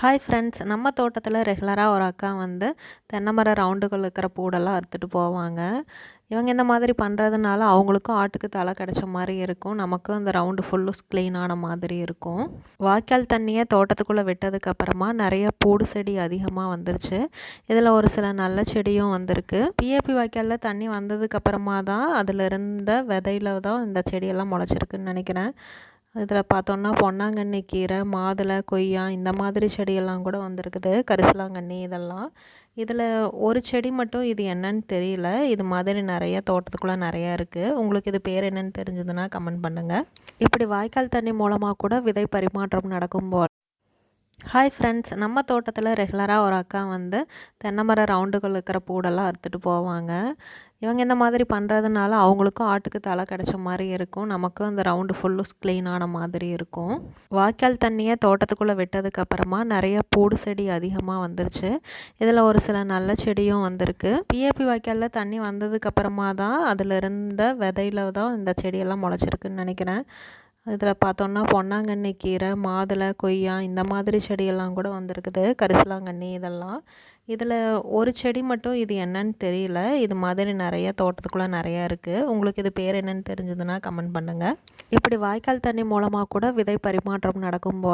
Hi friends, நம்ம தோட்டத்தில் ரெகுலராக ஒரு அக்கா வந்து தென்னை மர ரவுண்டுகள் இருக்கிற பூடெல்லாம் அறுத்துட்டு போவாங்க. இவங்க இந்த மாதிரி பண்ணுறதுனால அவங்களுக்கும் ஆட்டுக்கு தலை கிடைச்ச மாதிரி இருக்கும், நமக்கும் அந்த ரவுண்டு ஃபுல்லும் க்ளீன் ஆன மாதிரி இருக்கும். வாய்க்கால் தண்ணியை தோட்டத்துக்குள்ளே விட்டதுக்கப்புறமா நிறைய பூடு செடி அதிகமாக வந்துருச்சு. இதில் ஒரு சில நல்ல செடியும் வந்திருக்கு. பிஏபி வாய்க்காலில் தண்ணி வந்ததுக்கப்புறமா தான் அதில் இருந்த விதையில தான் இந்த செடியெல்லாம் முளைச்சிருக்குன்னு நினைக்கிறேன். இதில் பார்த்தோன்னா பொன்னாங்கண்ணி கீரை, மாதுளை, கொய்யா இந்த மாதிரி செடியெல்லாம் கூட வந்திருக்குது. கரிசலாங்கண்ணி இதெல்லாம். இதில் ஒரு செடி மட்டும் இது என்னன்னு தெரியல. இது மாதிரி நிறைய தோட்டத்துக்குள்ளே நிறையா இருக்குது. உங்களுக்கு இது பேர் என்னன்னு தெரிஞ்சதுன்னா கமெண்ட் பண்ணுங்கள். இப்படி வாய்க்கால் தண்ணி மூலமாக கூட விதை பரிமாற்றம் நடக்கும் போல். ஹாய் ஃப்ரெண்ட்ஸ், நம்ம தோட்டத்தில் ரெகுலராக ஒரு அக்கா வந்து தென்னை மர ரவுண்டுகள் இருக்கிற பூடெல்லாம் அறுத்துட்டு போவாங்க. இவங்க இந்த மாதிரி பண்ணுறதுனால அவங்களுக்கும் ஆட்டுக்கு தலை கிடைச்ச மாதிரி இருக்கும், நமக்கும் அந்த ரவுண்டு ஃபுல்லும் க்ளீன் ஆன மாதிரி இருக்கும். வாய்க்கால் தண்ணியை தோட்டத்துக்குள்ளே விட்டதுக்கப்புறமா நிறைய பூடு செடி அதிகமாக வந்துருச்சு. இதில் ஒரு சில நல்ல செடியும் வந்திருக்கு. பிஏபி வாய்க்காலில் தண்ணி வந்ததுக்கப்புறமா தான் அதில் இருந்த விதையில தான் இந்த செடியெல்லாம் முளைச்சிருக்குன்னு நினைக்கிறேன். இதில் பார்த்தோன்னா பொன்னாங்கண்ணி கீரை, மாதுளை, கொய்யா இந்த மாதிரி செடியெல்லாம் கூட வந்திருக்குது. கரிசலாங்கண்ணி இதெல்லாம். இதில் ஒரு செடி மட்டும் இது என்னன்னு தெரியல. இது மாதிரி நிறைய தோட்டத்துக்குள்ளே நிறையா இருக்குது. உங்களுக்கு இது பேர் என்னன்னு தெரிஞ்சதுன்னா கமெண்ட் பண்ணுங்கள். இப்படி வாய்க்கால் தண்ணி மூலமாக கூட விதை பரிமாற்றம் நடக்கும் போல்.